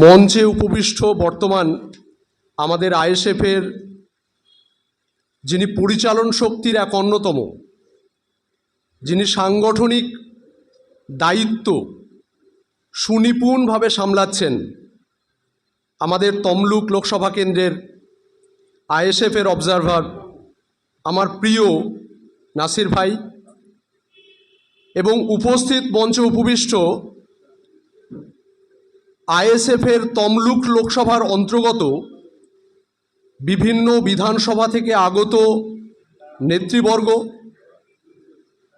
মঞ্চে উপবিষ্ট বর্তমান আমাদের আইএসএফের যিনি পরিচালন শক্তির এক অন্যতম, যিনি সাংগঠনিক দায়িত্ব সুনিপুণভাবে সামলাচ্ছেন, আমাদের তমলুক লোকসভা কেন্দ্রের আইএসএফের অবজারভার আমার প্রিয় নাসির ভাই এবং উপস্থিত মঞ্চে উপবিষ্ট আইএসএফের তমলুক লোকসভার অন্তর্গত বিভিন্ন বিধানসভা থেকে আগত নেতৃবর্গ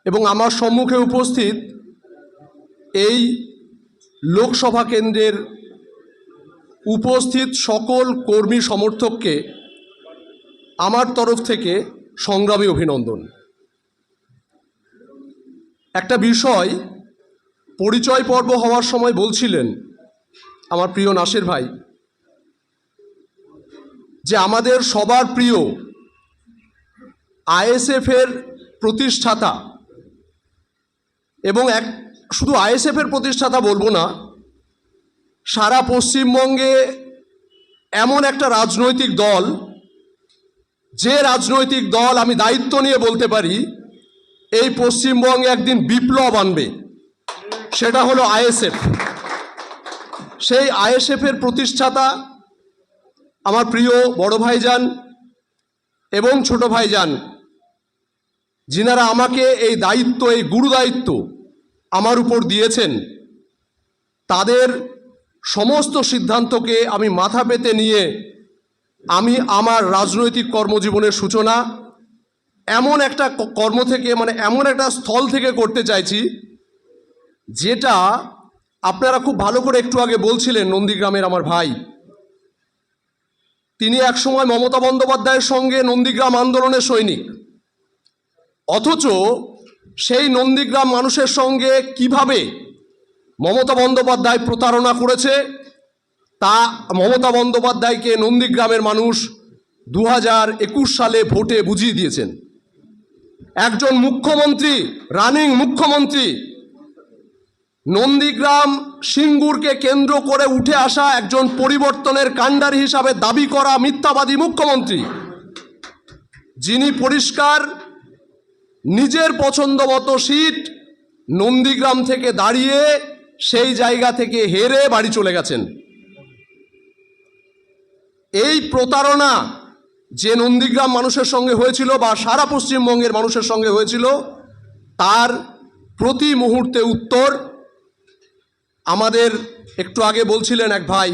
এবং আমার সম্মুখে উপস্থিত এই লোকসভা কেন্দ্রের উপস্থিত সকল কর্মী সমর্থককে আমার তরফ থেকে সংগ্রামী অভিনন্দন। একটা বিষয় পরিচয় পর্ব হওয়ার সময় বলছিলেন আমার প্রিয় নাসির ভাই যে আমাদের সবার প্রিয় আইএসএফের প্রতিষ্ঠাতা এবং শুধু আইএসএফের প্রতিষ্ঠাতা বলবো না, সারা পশ্চিমবঙ্গে এমন একটা রাজনৈতিক দল, যে রাজনৈতিক দল আমি দায়িত্ব নিয়ে বলতে পারি এই পশ্চিমবঙ্গে একদিন বিপ্লব আনবে, সেটা হলো আইএসএফ। সেই আইএসএফের প্রতিষ্ঠাতা আমার প্রিয় বড় ভাইজান এবং ছোট ভাইজান, যিনারা আমাকে এই দায়িত্ব, এই গুরু দায়িত্ব আমার উপর দিয়েছেন, তাদের সমস্ত সিদ্ধান্তকে আমি মাথা পেতে নিয়ে আমি আমার রাজনৈতিক কর্মজীবনের সূচনা এমন একটা কর্ম থেকে, এমন একটা স্থল থেকে করতে চাইছি যেটা আপনারা খুব ভালো করে একটু আগে বলছিলেন। নন্দীগ্রামের আমার ভাই, তিনি একসময় মমতা বন্দ্যোপাধ্যায়ের সঙ্গে নন্দীগ্রাম আন্দোলনের সৈনিক, অথচ সেই নন্দীগ্রাম মানুষের সঙ্গে কিভাবে মমতা বন্দ্যোপাধ্যায় প্রতারণা করেছে তা মমতা বন্দ্যোপাধ্যায়কে নন্দীগ্রামের মানুষ 2021 সালে ভোটে বুঝিয়ে দিয়েছেন। একজন মুখ্যমন্ত্রী, রানিং মুখ্যমন্ত্রী, নন্দীগ্রাম সিঙ্গুরকে কেন্দ্র করে উঠে আসা একজন পরিবর্তনের কাণ্ডারি হিসাবে দাবি করা মিথ্যাবাদী মুখ্যমন্ত্রী, যিনি পরিষ্কার নিজের পছন্দ মতো সিট নন্দীগ্রাম থেকে দাঁড়িয়ে সেই জায়গা থেকে হেরে বাড়ি চলে গেছেন। এই প্রতারণা যে নন্দীগ্রাম মানুষের সঙ্গে হয়েছিল বা সারা পশ্চিমবঙ্গের মানুষের সঙ্গে হয়েছিল, তার প্রতি মুহূর্তে উত্তর আমাদের একটু আগে বলছিলেন এক ভাই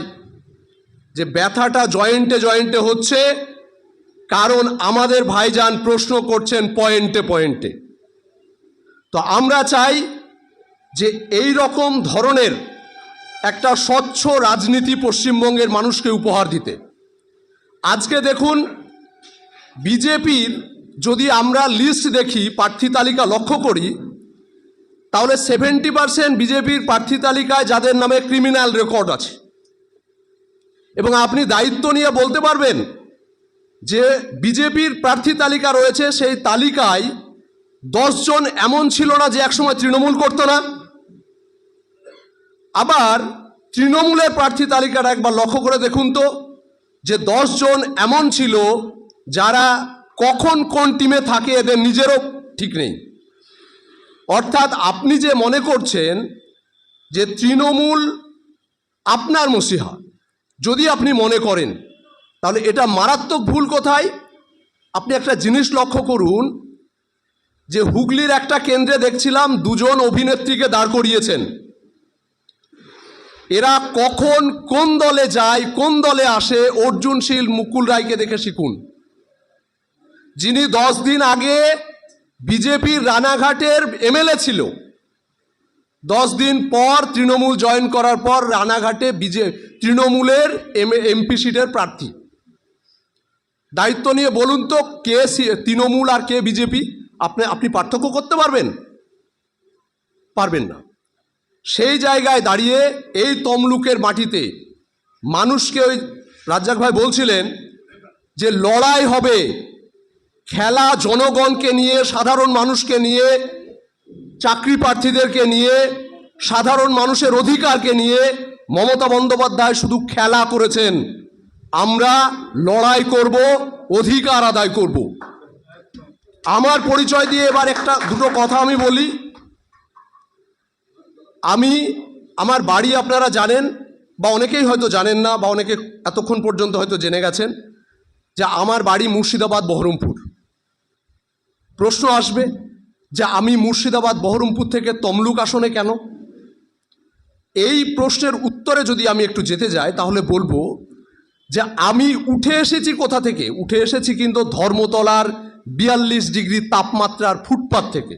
যে ব্যথাটা জয়েন্টে জয়েন্টে হচ্ছে, কারণ আমাদের ভাইজান প্রশ্ন করছেন পয়েন্টে পয়েন্টে। তো আমরা চাই যে এই রকম ধরনের একটা স্বচ্ছ রাজনীতি পশ্চিমবঙ্গের মানুষকে উপহার দিতে। আজকে দেখুন, বিজেপির যদি আমরা লিস্ট দেখি, প্রার্থী তালিকা লক্ষ্য করি, তাহলে 70% বিজেপির প্রার্থী তালিকায় যাদের নামে ক্রিমিনাল রেকর্ড আছে। এবং আপনি দায়িত্ব নিয়ে বলতে পারবেন যে বিজেপির প্রার্থী তালিকা রয়েছে, সেই তালিকায় 10 জন এমন ছিল না যে একসময় তৃণমূল করতো না। আবার তৃণমূলের প্রার্থী তালিকাটা একবার লক্ষ্য করে দেখুন তো, যে 10 জন এমন ছিল যারা কখন কোন টিমে থাকে এদের নিজেরও ঠিক নেই। অর্থাৎ আপনি যে মনে করছেন যে তৃণমূল আপনার মসিহা, যদি আপনি মনে করেন, তাহলে এটা মারাত্মক ভুল। কোথায়? আপনি একটা জিনিস লক্ষ্য করুন যে হুগলির একটা কেন্দ্রে দেখছিলাম 2 জন অভিনেত্রীকে দাঁড় করিয়েছেন। এরা কখন কোন দলে যায়, কোন দলে আসে, অর্জুন শীল, মুকুল রায়কে দেখে শিখুন, যিনি 10 দিন আগে বিজেপির রানাঘাটের এমএলএ ছিল। 10 দিন পর তৃণমূল জয়েন করার পর রানাঘাটে তৃণমূলের এমপি সিটের প্রার্থী। দায়িত্ব নিয়ে বলুন তো, কে তৃণমূল আর কে বিজেপি? আপনি পার্থক্য করতে পারবেন? পারবেন না। সেই জায়গায় দাঁড়িয়ে এই তমলুকের মাটিতে মানুষকে, ওই রাজ্জাক ভাই বলছিলেন যে লড়াই হবে, খেলা জনগণকে নিয়ে, সাধারণ মানুষকে নিয়ে, চাকরি প্রার্থীদেরকে নিয়ে, সাধারণ মানুষের অধিকারকে নিয়ে মমতা বন্দ্যোপাধ্যায় শুধু খেলা করেছেন। আমরা লড়াই করব, অধিকার আদায় করব। আমার পরিচয় দিয়ে এবার দুটো কথা আমি বলি। আমার বাড়ি আপনারা জানেন, বা অনেকেই হয়তো জানেন না, বা অনেকে এতক্ষণ পর্যন্ত হয়তো জেনে গেছেন যে আমার বাড়ি মুর্শিদাবাদ বহরমপুর। প্রশ্ন আসবে যে আমি মুর্শিদাবাদ বহরমপুর থেকে তমলুক আসনে কেন? এই প্রশ্নের উত্তরে যদি আমি একটু যেতে যাই তাহলে বলবো যে আমি উঠে এসেছি কোথা থেকে? উঠে এসেছি কিন্তু ধর্মতলার 42 ডিগ্রি তাপমাত্রার ফুটপাত থেকে।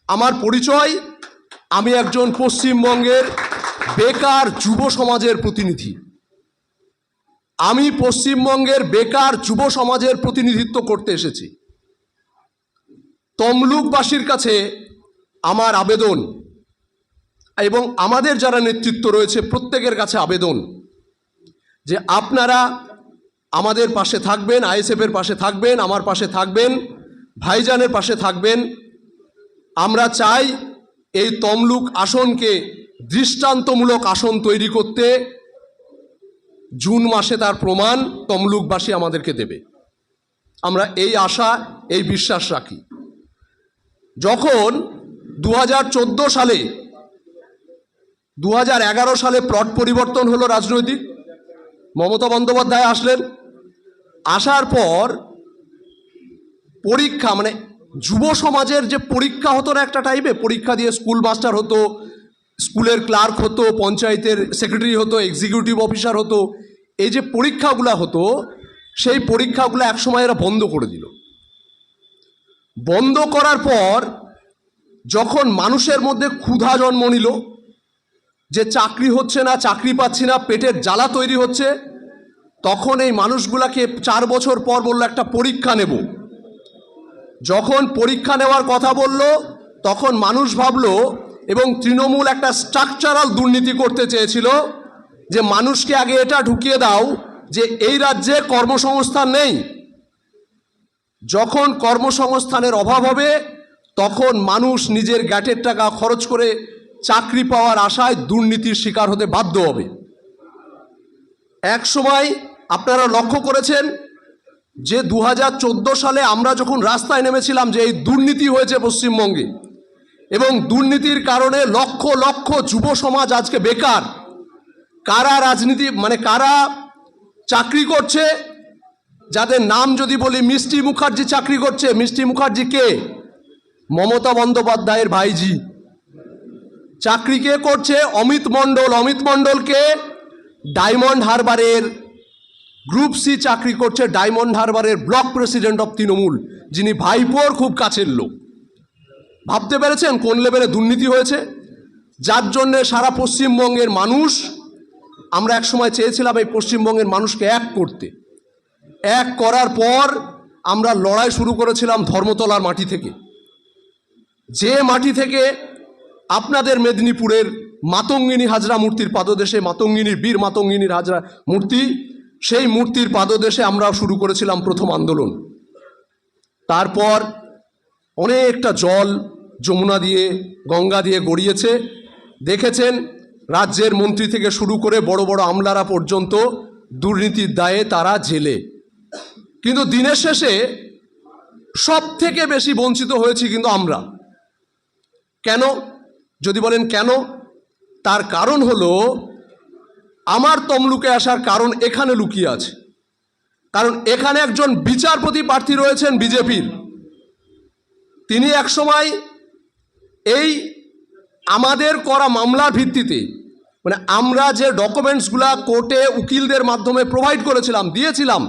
আমার পরিচয়, আমি একজন পশ্চিমবঙ্গের বেকার যুব সমাজের প্রতিনিধি। আমি পশ্চিমবঙ্গের বেকার যুব সমাজের প্রতিনিধিত্ব করতে এসেছি। তমলুকবাসীর কাছে আমার আবেদন, এবং আমাদের যারা নেতৃত্ব রয়েছে প্রত্যেকের কাছে আবেদন, যে আপনারা আমাদের পাশে থাকবেন, আইএসএফের পাশে থাকবেন, আমার পাশে থাকবেন, ভাইজানের পাশে থাকবেন। আমরা চাই এই তমলুক আসনকে দৃষ্টান্তমূলক আসন তৈরি করতে। জুন মাসে তার প্রমাণ তমলুকবাসী আমাদেরকে দেবে। আমরা এই আশা, এই বিশ্বাস রাখি। যখন 2014 সালে 2011 সালে প্লট পরিবর্তন হলো রাজনৈতিক, মমতা বন্দ্যোপাধ্যায় আসলেন। আসার পর পরীক্ষা, মানে যুব সমাজের যে পরীক্ষা হতো না একটা টাইপে, পরীক্ষা দিয়ে স্কুল মাস্টার হতো, স্কুলের ক্লার্ক হতো, পঞ্চায়েতের সেক্রেটারি হতো, এক্সিকিউটিভ অফিসার হতো, এই যে পরীক্ষাগুলো হতো, সেই পরীক্ষাগুলো একসময় এরা বন্ধ করে দিল। বন্ধ করার পর যখন মানুষের মধ্যে ক্ষুধা জন্ম নিল, যে চাকরি হচ্ছে না, চাকরি পাচ্ছি না, পেটের জ্বালা তৈরি হচ্ছে, তখন এই মানুষগুলাকে 4 বছর পর বলল একটা পরীক্ষা নেব। যখন পরীক্ষা নেওয়ার কথা বলল তখন মানুষ ভাবলো, এবং তৃণমূল একটা স্ট্রাকচারাল দুর্নীতি করতে চেয়েছিল, যে মানুষকে আগে এটা ঢুকিয়ে দাও যে এই রাজ্যে কর্মসংস্থান নেই। যখন কর্মসংস্থানের অভাব হবে তখন মানুষ নিজের গ্যাটের টাকা খরচ করে চাকরি পাওয়ার আশায় দুর্নীতির শিকার হতে বাধ্য হবে। এক সময় আপনারা লক্ষ্য করেছেন যে 2014 সালে আমরা যখন রাস্তায় নেমেছিলাম যে এই দুর্নীতি হয়েছে পশ্চিমবঙ্গে, এবং দুর্নীতির কারণে লক্ষ লক্ষ যুব সমাজ আজকে বেকার। কারা রাজনীতি, মানে কারা চাকরি করছে, যাদের নাম যদি বলি, মিষ্টি মুখার্জি চাকরি করছে। মিষ্টি মুখার্জি কে? মমতা বন্দ্যোপাধ্যায়ের ভাইজি। চাকরি কে করছে? অমিত মণ্ডল। অমিত মণ্ডলকে ডায়মন্ড হারবারের গ্রুপ সি চাকরি করছে, ডায়মন্ড হারবারের ব্লক প্রেসিডেন্ট অফ তৃণমূল, যিনি ভাইপোর খুব কাছের লোক। ভাবতে পেরেছেন কোন লেভেলে দুর্নীতি হয়েছে? যার জন্যে সারা পশ্চিমবঙ্গের মানুষ, আমরা এক সময় চেয়েছিলাম এই পশ্চিমবঙ্গের মানুষকে এক করতে। এক করার পর আমরা লড়াই শুরু করেছিলাম ধর্মতলার মাটি থেকে, যে মাটি থেকে আপনাদের মেদিনীপুরের মাতঙ্গিনী হাজরা মূর্তির পাদদেশে, মাতঙ্গিনীর বীর মাতঙ্গিনীর হাজরা মূর্তি, সেই মূর্তির পাদদেশে আমরা শুরু করেছিলাম প্রথম আন্দোলন। তারপর অনেকটা জল যমুনা দিয়ে, গঙ্গা দিয়ে গড়িয়েছে। দেখেছেন রাজ্যের মন্ত্রী থেকে শুরু করে বড় বড় আমলারা পর্যন্ত দুর্নীতির দায়ে তারা জেলে। কিন্তু দিনের শেষে সব থেকে বেশি বঞ্চিত হয়েছি কিন্তু আমরা। কেন? যদি বলেন কেন, তার কারণ হলো, আমার তমলুকে আসার কারণ এখানে লুকিয়ে আছে। কারণ এখানে একজন বিচারপতি প্রার্থী রয়েছেন বিজেপির। তিনি একসময় এই আমাদের করা মামলার ভিত্তিতে, মানে আমরা যে ডকুমেন্টসগুলা কোর্টে উকিলদের মাধ্যমে প্রোভাইড করেছিলাম, দিয়েছিলাম,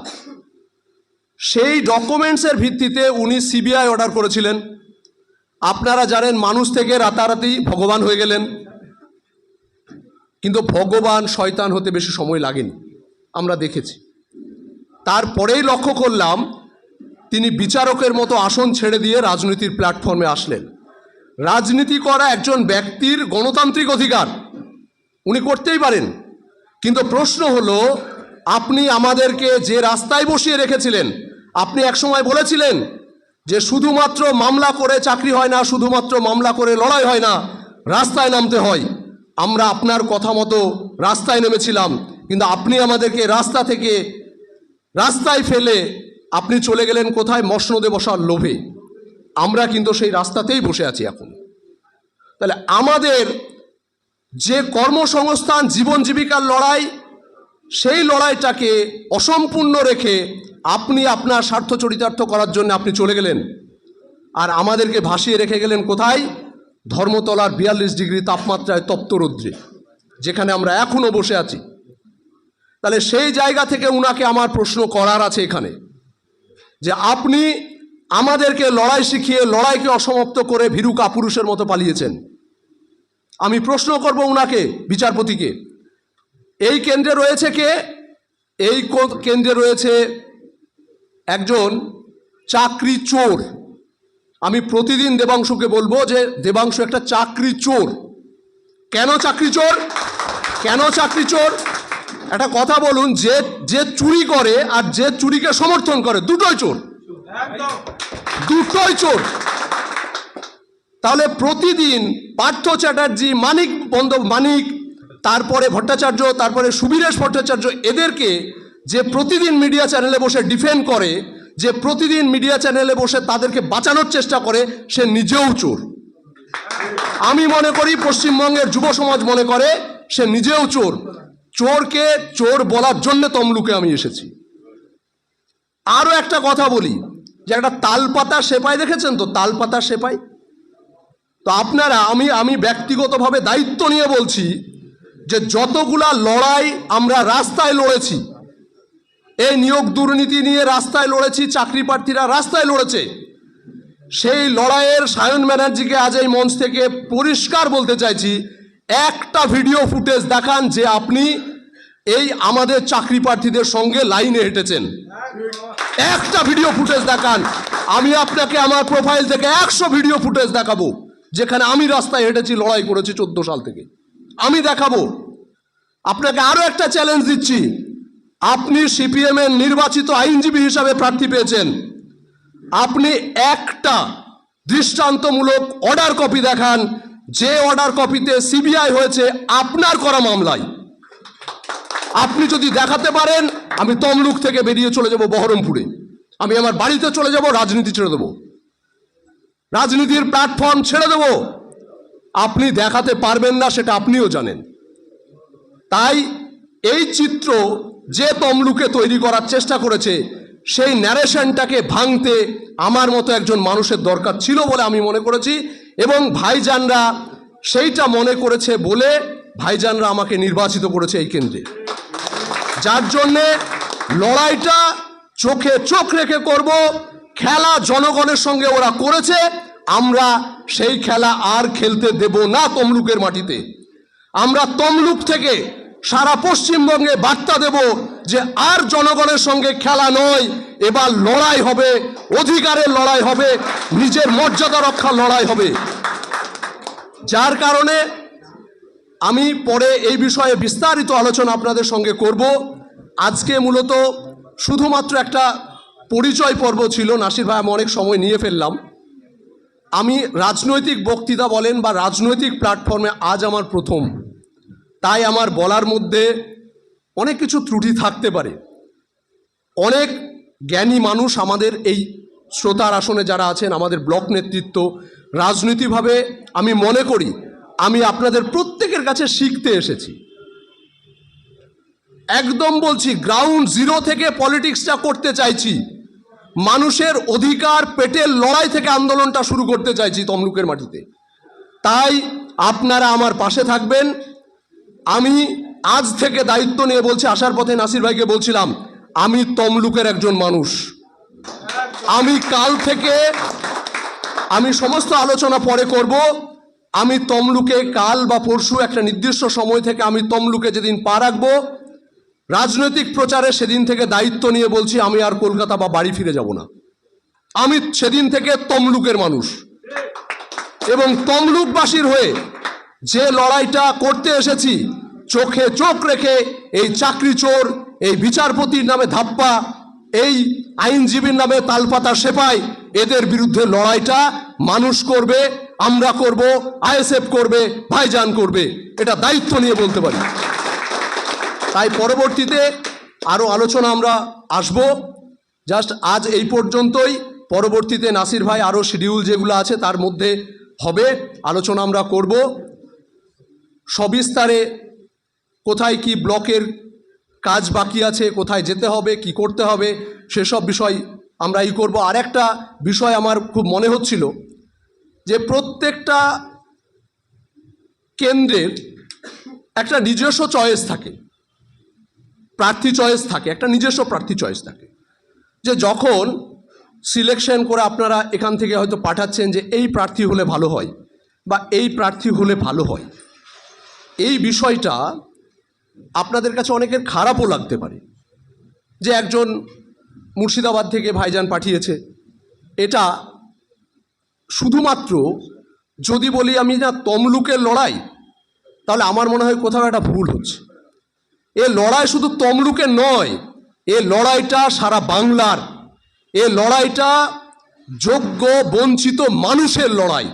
সেই ডকুমেন্টসের ভিত্তিতে উনি সিবিআই অর্ডার করেছিলেন। আপনারা জানেন মানুষ থেকে রাতারাতি ভগবান হয়ে গেলেন, কিন্তু ভগবান শয়তান হতে বেশি সময় লাগেনি, আমরা দেখেছি। তারপরেই লক্ষ্য করলাম তিনি বিচারকের মতো আসন ছেড়ে দিয়ে রাজনীতির প্ল্যাটফর্মে আসলেন। রাজনীতি করা একজন ব্যক্তির গণতান্ত্রিক অধিকার, উনি করতেই পারেন, কিন্তু প্রশ্ন হলো আপনি আমাদেরকে যে রাস্তায় বসিয়ে রেখেছিলেন। আপনি একসময় বলেছিলেন যে শুধুমাত্র মামলা করে চাকরি হয় না, শুধুমাত্র মামলা করে লড়াই হয় না, রাস্তায় নামতে হয়। আমরা আপনার কথা মতো রাস্তায় নেমেছিলাম, কিন্তু আপনি আমাদেরকে রাস্তা থেকে রাস্তায় ফেলে আপনি চলে গেলেন কোথায়? মসনদে বসার লোভে। আমরা কিন্তু সেই রাস্তাতেই বসে আছি এখন। তাহলে আমাদের যে কর্মসংস্থান, জীবন জীবিকার লড়াই, সেই লড়াইটাকে অসম্পূর্ণ রেখে আপনি আপনার স্বার্থ চরিতার্থ করার জন্য আপনি চলে গেলেন, আর আমাদেরকে ভাসিয়ে রেখে গেলেন কোথায়? ধর্মতলার 42 ডিগ্রি তাপমাত্রায় তপ্ত রৌদ্রে, যেখানে আমরা এখনো বসে আছি। তাহলে সেই জায়গা থেকে উনাকে আমার প্রশ্ন করার আছে এখানে, যে আপনি আমাদেরকে লড়াই শিখিয়ে লড়াইকে অসমাপ্ত করে ভীরু কাপুরুষের মতো পালিয়েছেন। আমি প্রশ্ন করব উনাকে, বিচারপতিকে, এই কেন্দ্রে রয়েছে কে? এই কেন্দ্রে রয়েছে একজন চাকরি চোর। আমি প্রতিদিন দেবাংশুকে বলবো যে দেবাংশু একটা চাকরি চোর। কেন চাকরি চোর? কেন চাকরি চোর? একটা কথা বলুন, যে চুরি করে আর যে চুরিকে সমর্থন করে, দুটোই চোর, দুটোই চোর। তাহলে প্রতিদিন পার্থ চ্যাটার্জি, মানিক, তারপরে ভট্টাচার্য, তারপরে সুবীরেশ ভট্টাচার্য, এদেরকে যে প্রতিদিন মিডিয়া চ্যানেলে বসে ডিফেন্ড করে, যে প্রতিদিন মিডিয়া চ্যানেলে বসে তাদেরকে বাঁচানোর চেষ্টা করে, সে নিজেও চোর। আমি মনে করি, পশ্চিমবঙ্গের যুব সমাজ মনে করে সে নিজেও চোর। চোরকে চোর বলার জন্য তমলুকে আমি এসেছি। আরও একটা কথা বলি, যে একটা তালপাতা সেপাই দেখেছেন তো? তালপাতা সেপাই তো আপনারা, আমি ব্যক্তিগতভাবে দায়িত্ব নিয়ে বলছি যে যতগুলা লড়াই আমরা রাস্তায় লড়েছি, এই নিয়োগ দুর্নীতি নিয়ে রাস্তায় লড়েছি, চাকরি প্রার্থীরা রাস্তায় লড়েছে, সেই লড়াইয়ের সায়ন ব্যানার্জিকে আজ এই মঞ্চ থেকে পরিষ্কার বলতে চাইছি, একটা ভিডিও ফুটেজ দেখান যে আপনি এই আমাদের চাকরি প্রার্থীদের সঙ্গে লাইনে হেঁটেছেন। একটা ভিডিও ফুটেজ দেখান। আমি আপনাকে আমার প্রোফাইল থেকে 100 ভিডিও ফুটেজ দেখাবো যেখানে আমি রাস্তায় হেঁটেছি, লড়াই করেছি 14 সাল থেকে। আমি দেখাবো। আপনাকে আরো একটা চ্যালেঞ্জ দিচ্ছি, আপনি সিপিএম এর নির্বাচিত আইনজীবী হিসাবে প্রার্থী পেয়েছেন, আপনি একটা দৃষ্টান্তমূলক অর্ডার কপি দেখান, যে অর্ডার কপিতে সিবিআই হয়েছে আপনার করা মামলায়। আপনি যদি দেখাতে পারেন, আমি তমলুক থেকে বেরিয়ে চলে যাব বহরমপুরে, আমি আমার বাড়িতে চলে যাব, রাজনীতি ছেড়ে দেব, রাজনীতির প্ল্যাটফর্ম ছেড়ে দেব। আপনি দেখাতে পারবেন না, সেটা আপনিও জানেন। তাই এই চিত্র যে তমলুকে তৈরি করার চেষ্টা করেছে, সেই ন্যারেশনটাকে ভাঙতে আমার মতো একজন মানুষের দরকার ছিল বলে আমি মনে করেছি, এবং ভাইজানরা সেইটা মনে করেছে বলে ভাইজানরা আমাকে নির্বাচিত করেছে এই কেন্দ্রে। যার জন্যে লড়াইটা চোখে চোখ রেখে করব। খেলা জনগণের সঙ্গে ওরা করেছে, আমরা সেই খেলা আর খেলতে দেব না তমলুকের মাটিতে। আমরা তমলুক থেকে সারা পশ্চিমবঙ্গে বার্তা দেব যে আর জনগণের সঙ্গে খেলা নয়, এবার লড়াই হবে, অধিকারের লড়াই হবে, নিজের মর্যাদা রক্ষার লড়াই হবে। যার কারণে আমি পরে এই বিষয়ে বিস্তারিত আলোচনা আপনাদের সঙ্গে করব। আজকে মূলত শুধুমাত্র একটা পরিচয় পর্ব ছিল। নাসির ভাই, আমি অনেক সময় নিয়ে ফেললাম। আমি রাজনৈতিক বক্তৃতা বলেন বা রাজনৈতিক প্ল্যাটফর্মে আজ আমার প্রথম, তাই আমার বলার মধ্যে অনেক কিছু ত্রুটি থাকতে পারে। অনেক জ্ঞানী মানুষ আমাদের এই শ্রোতার আসনে যারা আছেন, আমাদের ব্লক নেতৃত্ব, রাজনীতিভাবে আমি মনে করি আমি আপনাদের প্রত্যেকের কাছে শিখতে এসেছি। একদম বলছি, গ্রাউন্ড জিরো থেকে পলিটিক্সটা করতে চাইছি। মানুষের অধিকার পেটের লড়াই থেকে আন্দোলনটা শুরু করতে চাইছি তমলুকের মাটিতে। তাই আপনারা আমার পাশে থাকবেন। আমি আজ থেকে দায়িত্ব নিয়ে বলছি, আসার পথে নাসির ভাইকে বলছিলাম, আমি তমলুকের একজন মানুষ। আমি কাল থেকে, আমি সমস্ত আলোচনা পরে করব, আমি তমলুকে কাল বা পরশু একটা নির্দিষ্ট সময় থেকে আমি তমলুকে যেদিন পা রাখবো রাজনৈতিক প্রচারে, সেদিন থেকে দায়িত্ব নিয়ে বলছি আমি আর কলকাতা বা বাড়ি ফিরে যাব না। আমি সেদিন থেকে তমলুকের মানুষ, এবং তমলুকবাসীর হয়ে যে লড়াইটা করতে এসেছি, চোখে চোখ রেখে এই চাকরি চোর, এই বিচারপতির নামে ধাপ্পা, এই আইনজীবীর নামে তালপাতা সেপাই, এদের বিরুদ্ধে লড়াইটা মানুষ করবে। আমরা করব, আইএসএফ করবে, ভাইজান করবে, এটা দায়িত্ব নিয়ে বলতে পারি। তাই পরবর্তীতে আরও আলোচনা আমরা আসব। জাস্ট আজ এই পর্যন্তই। পরবর্তীতে নাসির ভাই আরও শিডিউল যেগুলো আছে তার মধ্যে হবে, আলোচনা আমরা করব সবিস্তারে। কোথায় কি ব্লকের কাজ বাকি আছে, কোথায় যেতে হবে, কি করতে হবে, সেসব বিষয় আমরা করব। আর একটা বিষয় আমার খুব মনে হচ্ছিল যে প্রত্যেকটা কেন্দ্রের একটা নিজস্ব চয়েস থাকে, প্রার্থী চয়েস থাকে, একটা নিজস্ব প্রার্থী চয়েস থাকে। যে যখন সিলেকশন করে আপনারা এখান থেকে হয়তো পাঠাচ্ছেন যে এই প্রার্থী হলে ভালো হয় বা এই প্রার্থী হলে ভালো হয়, এই বিষয়টা আপনাদের কাছে অনেকের খারাপও লাগতে পারে যে একজন মুর্শিদাবাদ থেকে ভাইজান পাঠিয়েছে। এটা শুধুমাত্র যদি বলি আমি না তমলুকের লড়াই, তাহলে আমার মনে হয় কোথাও একটা ভুল হচ্ছে। এ লড়াই শুধু তমলুকের নয়, এ লড়াইটা সারা বাংলার, এ লড়াইটা যোগ্য বঞ্চিত মানুষের লড়াই।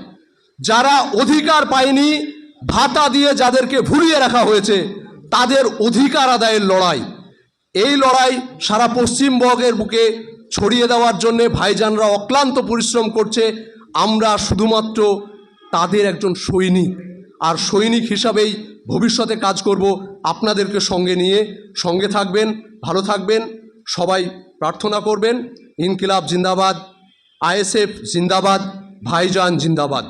যারা অধিকার পায়নি, ভাতা দিয়ে যাদেরকে ভুলিয়ে রাখা হয়েছে, তাদের অধিকার আদায়ের লড়াই। এই লড়াই সারা পশ্চিমবঙ্গের বুকে ছড়িয়ে দেওয়ার জন্যে ভাইজানরা অক্লান্ত পরিশ্রম করছে। আমরা শুধুমাত্র তাদের একজন সৈনিক, আর সৈনিক হিসাবেই ভবিষ্যতে কাজ করব। আপনাদেরকে সঙ্গে নিয়ে সঙ্গে থাকবেন, ভালো থাকবেন, সবাই প্রার্থনা করবেন। ইনকিলাব জিন্দাবাদ, আইএসএফ জিন্দাবাদ, ভাইজান জিন্দাবাদ।